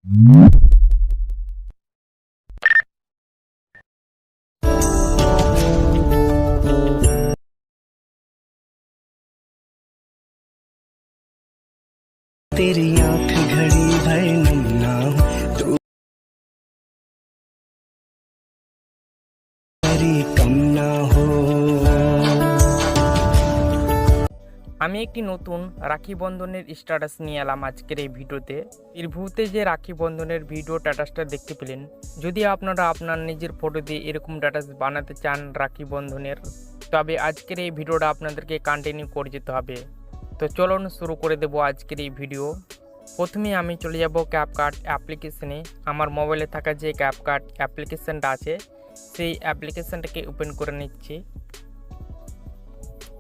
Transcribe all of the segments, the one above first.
तेरी आंख घड़ी भर नम ना हो तू मेरी कम ना हो। আমি একটি নতুন রাখি বন্ধনের স্ট্যাটাস নিয়ে এলাম আজকের এই ভিডিওতে। প্রিভিউতে যে রাখি বন্ধনের ভিডিও স্ট্যাটাসটা দেখতে পেলেন, যদি আপনারা আপনার নিজের ফটো দিয়ে এরকম স্ট্যাটাস বানাতে চান রাখি বন্ধনের, তবে আজকের এই ভিডিওটা আপনাদেরকে কন্টিনিউ করে যেতে হবে। তো চলুন শুরু করে দেব আজকের এই ভিডিও। প্রথমে আমি চলে যাব ক্যাপকাট অ্যাপ্লিকেশনে। আমার মোবাইলে থাকা যে ক্যাপকাট অ্যাপ্লিকেশনটা আছে সেই অ্যাপ্লিকেশনটাকে ওপেন করে নিচ্ছি।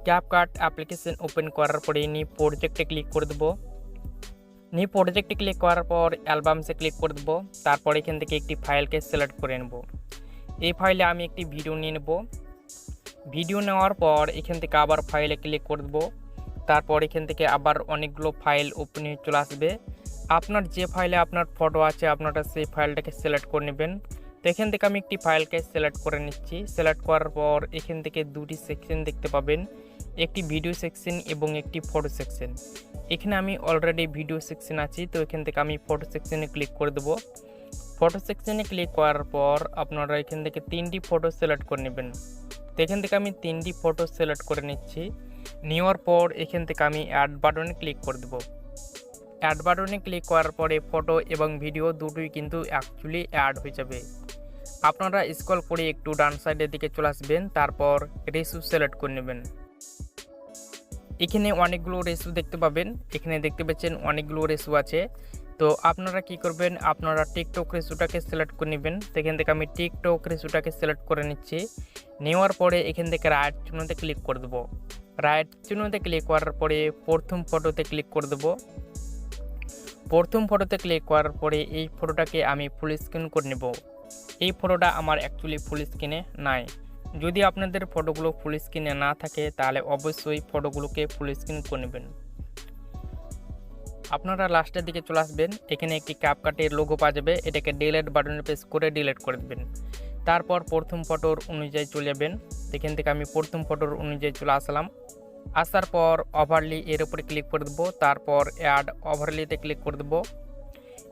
ক্যাপকাট অ্যাপ্লিকেশন ওপেন করার পরে নিউ প্রজেক্টে ক্লিক করে দেবো। নিউ প্রজেক্টে ক্লিক করার পর অ্যালবামসে ক্লিক করে দেবো। তারপর এখান থেকে একটি ফাইলকে সিলেক্ট করে নেব। এই ফাইলে আমি একটি ভিডিও নিয়ে নেব। ভিডিও নেওয়ার পর এখান থেকে আবার ফাইলে ক্লিক করে দেবো। তারপর এখান থেকে আবার অনেকগুলো ফাইল ওপেন হয়ে চলে আসবে। আপনার যে ফাইলে আপনার ফটো আছে আপনারা সেই ফাইলটাকে সিলেক্ট করে নেবেন। তো এখান থেকে আমি একটি ফাইলকে সিলেক্ট করে নিচ্ছি। সিলেক্ট করার পর এখান থেকে দুটি সেকশন দেখতে পাবেন, একটি ভিডিও সেকশন এবং একটি ফটো সেকশন। এখানে আমি অলরেডি ভিডিও সেকশন আছি, তো এখান থেকে আমি ফটো সেকশনে ক্লিক করে দেবো। ফটো সেকশনে ক্লিক করার পর আপনারা এখান থেকে 3টি ফটো সিলেক্ট করে নেবেন। তো এখান থেকে আমি 3টি ফটো সিলেক্ট করে নিচ্ছি। নেওয়ার পর এখান থেকে আমি অ্যাড বাটনে ক্লিক করে দেবো। অ্যাড বাটনে ক্লিক করার পরে ফটো এবং ভিডিও দুটোই কিন্তু অ্যাকচুয়ালি অ্যাড হয়ে যাবে। আপনারা স্ক্রল করে একটু ডান সাইডের দিকে চলে আসবেন, তারপর রেশিও সিলেক্ট করে নেবেন। এখানে অনেকগুলো রেশিও দেখতে পাবেন, এখানে দেখতে পাচ্ছেন অনেকগুলো রেশিও আছে। তো আপনারা কি করবেন, আপনারা টিকটক রেশিওটাকে সিলেক্ট করে নেবেন। তো এখান থেকে আমি টিকটক রেশিওটাকে সিলেক্ট করে নিচ্ছি। নেওয়ার পরে এখান থেকে রাইট চিহ্নতে ক্লিক করে দেবো। রাইট চিহ্নতে ক্লিক করার পরে প্রথম ফটোতে ক্লিক করে দেবো। প্রথম ফটোতে ক্লিক করার পরে এই ফটোটাকে আমি ফুল স্ক্রিন করে নেব। এই ফটোটা আমার অ্যাকচুয়ালি ফুল স্ক্রিনে নাই। যদি আপনাদের ফটোগুলো ফুল স্ক্রিনে না থাকে তাহলে অবশ্যই ফটোগুলোকে ফুল স্ক্রিন করে নেবেন। আপনারা লাস্টের দিকে চলে আসবেন, এখানে একটি ক্যাপকাটের লোগো পাওয়া যাবে, এটাকে ডিলিট বাটনে প্রেস করে ডিলিট করে দেবেন। তারপর প্রথম ফটোর অনুযায়ী চলে যাবেন। এখান থেকে আমি প্রথম ফটোর অনুযায়ী চলে আসলাম। আসার পর ওভারলি এর উপরে ক্লিক করে দেবো। তারপর অ্যাড ওভারলিতে ক্লিক করে দেবো।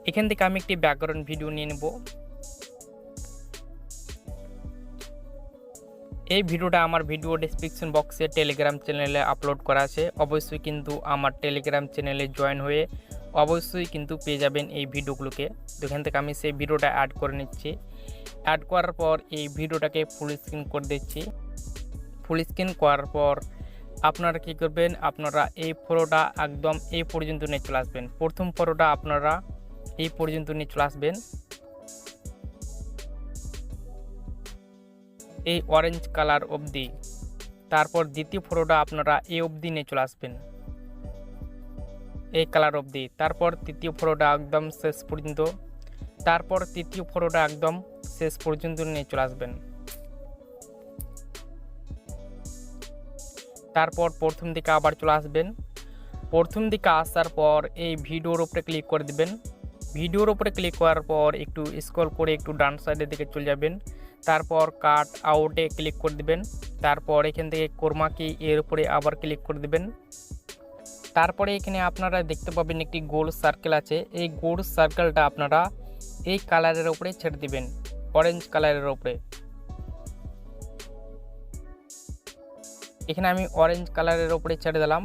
এখান থেকে আমি একটি ব্যাকগ্রাউন্ড ভিডিও নিয়ে নেব। এই ভিডিওটা আমার ভিডিও ডেসক্রিপশন বক্সে টেলিগ্রাম চ্যানেলে আপলোড করা আছে। অবশ্যই কিন্তু আমার টেলিগ্রাম চ্যানেলে জয়েন হয়ে অবশ্যই কিন্তু পেয়ে যাবেন এই ভিডিওগুলোকে। এখান থেকে আমি সেই ভিডিওটা অ্যাড করে নিচ্ছি। অ্যাড করার পর এই ভিডিওটাকে ফুল স্ক্রিন করে দিচ্ছি। ফুল স্ক্রিন করার পর আপনারা কী করবেন, আপনারা এই ফটোটা একদম এই পর্যন্ত নিয়ে চলে আসবেন। প্রথম ফটোটা আপনারা এই পর্যন্ত নিয়ে চলে আসবেন, এই অরেঞ্জ কালার অবধি। তারপর দ্বিতীয় ফটোটা আপনারা এই অবধি নিয়ে চলে আসবেন, এই কালার অবধি। তারপর তৃতীয় ফটোটা একদম শেষ পর্যন্ত। তারপর তৃতীয় ফটোটা একদম শেষ পর্যন্ত নিয়ে চলে আসবেন। তারপর প্রথম দিকে আবার চলে আসবেন। প্রথম দিকে আসার পর এই ভিডিওর উপরে ক্লিক করে দেবেন। ভিডিওর উপরে ক্লিক করার পর একটু স্ক্রল করে একটু ডান সাইডের দিকে চলে যাবেন। তারপর কাট আউটে ক্লিক করে দেবেন। তারপর এখান থেকে ক্রোমা কি এর উপরে আবার ক্লিক করে দেবেন। তারপরে এখানে আপনারা দেখতে পাবেন একটি গোল সার্কেল আছে। এই গোল সার্কেলটা আপনারা এই কালারের উপরে ছেড়ে দিবেন, অরেঞ্জ কালারের উপরে। এখানে আমি অরেঞ্জ কালারের উপরে ছেড়ে দিলাম।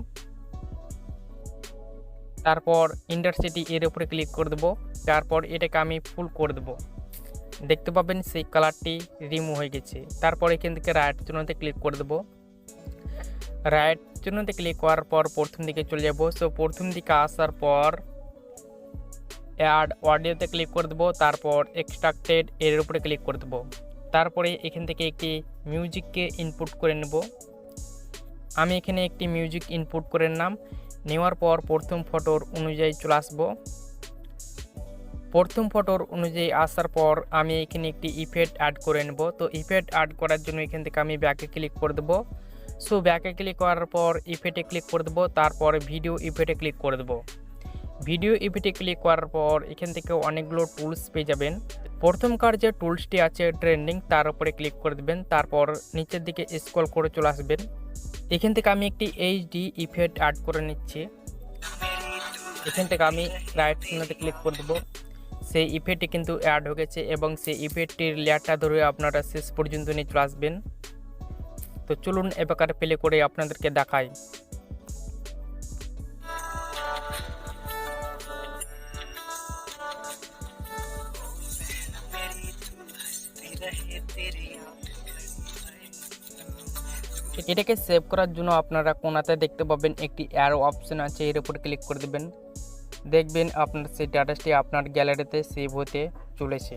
তারপর ইন্টারসিটি এর উপরে ক্লিক করে দেবো। তারপর এটাকে আমি ফুল করে দেবো। দেখতে পাবেন সেই কালারটি রিমুভ হয়ে গেছে। তারপর এখান থেকে রাইট চিহ্নতে ক্লিক করে দেবো। রাইট চিহ্নতে ক্লিক করার পর প্রথম দিকে চলে যাব। সো প্রথম দিকে আসার পর অ্যাড অডিওতে ক্লিক করে দেবো। তারপর এক্সট্রাক্টেড এর উপরে ক্লিক করে দেবো। তারপরে এখান থেকে একটি মিউজিককে ইনপুট করে নেব। আমি এখানে একটি মিউজিক ইনপুট করে নিলাম। নেওয়ার পর প্রথম ফটোর অনুযায়ী চলে আসবো। প্রথম ফটোর অনুযায়ী আসার পর আমি এখানে একটি ইফেক্ট অ্যাড করে নেব। তো ইফেক্ট অ্যাড করার জন্য এখান থেকে আমি ব্যাকে ক্লিক করে দেবো। সো ব্যাকে ক্লিক করার পর ইফেক্টে ক্লিক করে দেবো। তারপর ভিডিও ইফেক্টে ক্লিক করে দেবো। ভিডিও ইফেক্টে ক্লিক করার পর এখান থেকে অনেকগুলো টুলস পেয়ে যাবেন। প্রথমকার যে টুলসটি আছে ট্রেন্ডিং, তার উপরে ক্লিক করে দেবেন। তারপর নিচের দিকে স্ক্রল করে চলে আসবেন। এখান থেকে আমি একটি এইচডি ইফেক্ট অ্যাড করে নিচ্ছি। এখান থেকে আমি রাইট চিহ্নতে ক্লিক করে দেবো। সেই ইফেক্টটি কিন্তু অ্যাড হয়ে গেছে এবং সেই ইফেক্টটির লেয়ারটা ধরে আপনারা শেষ পর্যন্ত নিয়ে চলে আসবেন। তো চলুন এবার প্লে করে আপনাদেরকে দেখাই। এটাকে সেভ করার জন্য আপনারা কোনাতে দেখতে পাবেন একটি অ্যারো অপশন আছে, এর উপর ক্লিক করে দেবেন। দেখবেন আপনার সেই ডাটাটি আপনার গ্যালারিতে সেভ হতে চলেছে।